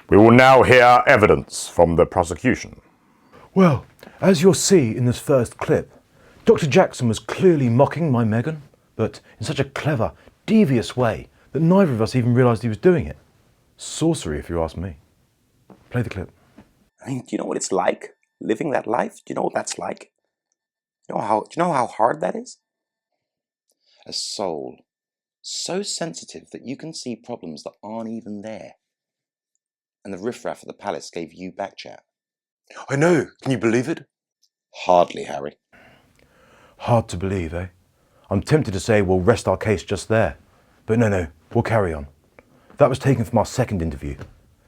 We will now hear evidence from the prosecution. Well, as you'll see in this first clip, Dr. Jackson was clearly mocking my Meghan, but in such a clever, devious way that neither of us even realised he was doing it. Sorcery, if you ask me. Play the clip. I mean, do you know what it's like? Living that life? Do you know what that's like? Do you know how hard that is? A soul so sensitive that you can see problems that aren't even there. And the riffraff of the palace gave you back chat. I know. Can you believe it? Hardly, Harry. Hard to believe, eh? I'm tempted to say we'll rest our case just there. But no, we'll carry on. That was taken from our second interview.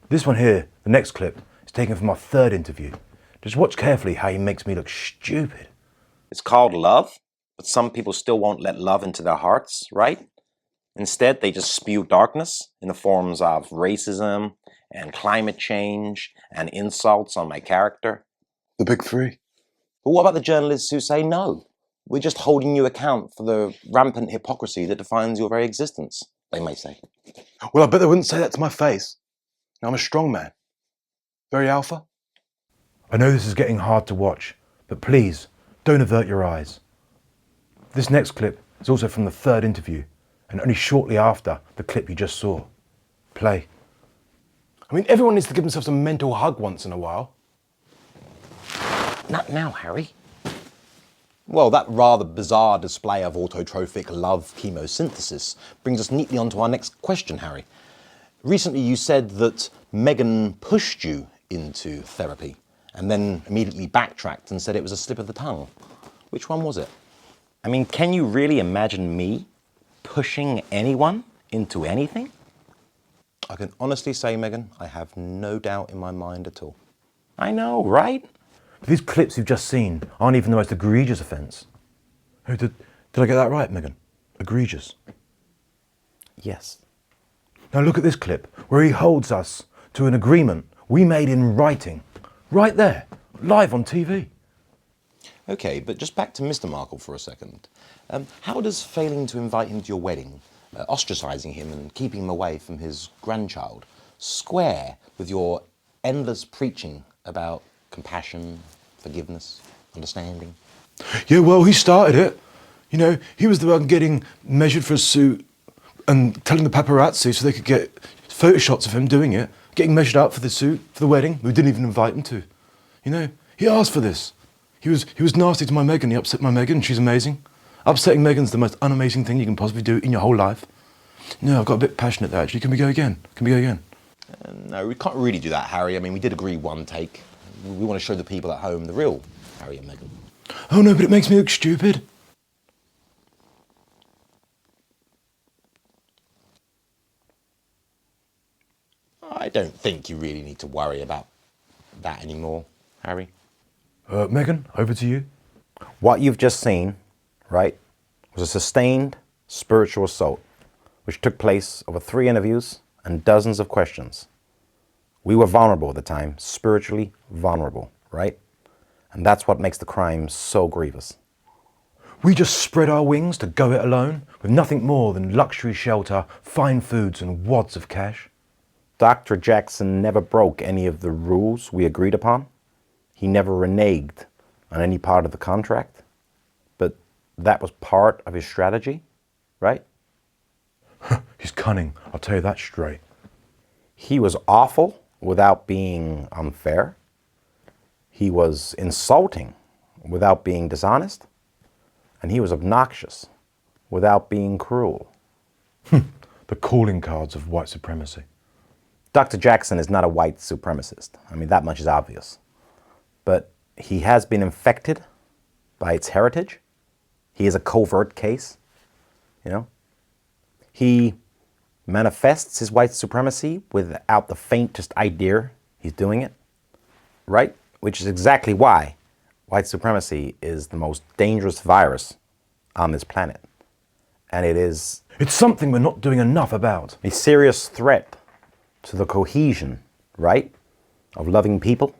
This one here, the next clip, is taken from our third interview. Just watch carefully how he makes me look stupid. It's called love, but some people still won't let love into their hearts, right? Instead, they just spew darkness in the forms of racism and climate change and insults on my character. The big three. But what about the journalists who say no? We're just holding you account for the rampant hypocrisy that defines your very existence, they may say. Well, I bet they wouldn't say that to my face. I'm a strong man. Very alpha. I know this is getting hard to watch, but please, don't avert your eyes. This next clip is also from the third interview, and only shortly after the clip you just saw. Play. I mean, everyone needs to give themselves a mental hug once in a while. Not now, Harry. Well, that rather bizarre display of autotrophic love chemosynthesis brings us neatly onto our next question, Harry. Recently you said that Meghan pushed you into therapy and then immediately backtracked and said it was a slip of the tongue. Which one was it? I mean, can you really imagine me pushing anyone into anything? I can honestly say, Meghan, I have no doubt in my mind at all. I know, right? But these clips you've just seen aren't even the most egregious offence. Oh, did I get that right, Meghan? Egregious. Yes. Now look at this clip where he holds us to an agreement we made in writing. Right there, live on TV. Okay, but just back to Mr. Markle for a second. How does failing to invite him to your wedding, ostracising him and keeping him away from his grandchild, square with your endless preaching about compassion, forgiveness, understanding? Yeah, well, he started it. You know, he was the one getting measured for a suit and telling the paparazzi so they could get photo shots of him doing it, getting measured up for the suit, for the wedding. We didn't even invite him to. You know, he asked for this. He was nasty to my Meghan. He upset my Meghan. She's amazing. Upsetting Meghan's the most unamazing thing you can possibly do in your whole life. No, I've got a bit passionate there, actually. Can we go again? No, we can't really do that, Harry. I mean, we did agree one take. We want to show the people at home the real Harry and Meghan. Oh no, but it makes me look stupid. I don't think you really need to worry about that anymore, Harry. Meghan, over to you. What you've just seen, right, was a sustained spiritual assault, which took place over 3 interviews and dozens of questions. We were vulnerable at the time, spiritually vulnerable, right? And that's what makes the crime so grievous. We just spread our wings to go it alone, with nothing more than luxury shelter, fine foods and wads of cash. Dr. Jackson never broke any of the rules we agreed upon. He never reneged on any part of the contract. But that was part of his strategy, right? He's cunning, I'll tell you that straight. He was awful without being unfair. He was insulting without being dishonest. And he was obnoxious without being cruel. The calling cards of white supremacy. Dr. Jackson is not a white supremacist. I mean, that much is obvious. But he has been infected by its heritage. He is a covert case, you know. He manifests his white supremacy without the faintest idea he's doing it, right? Which is exactly why white supremacy is the most dangerous virus on this planet. And it's something we're not doing enough about. A serious threat to the cohesion, right, of loving people,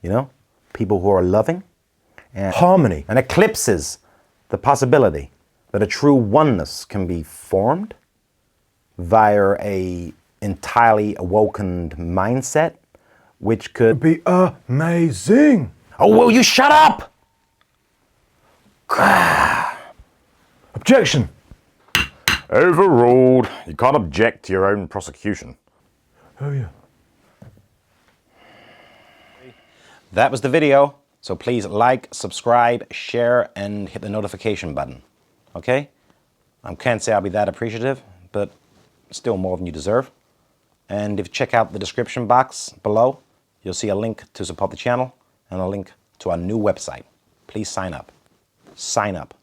you know, people who are loving. And harmony. And eclipses the possibility that a true oneness can be formed via a entirely awakened mindset, which could Be amazing. Oh, will you shut up? Objection. Overruled. You can't object to your own prosecution. Oh yeah. That was the video. So please like, subscribe, share, and hit the notification button. Okay? I can't say I'll be that appreciative, but still more than you deserve. And if you check out the description box below, you'll see a link to support the channel and a link to our new website. Please sign up. Sign up.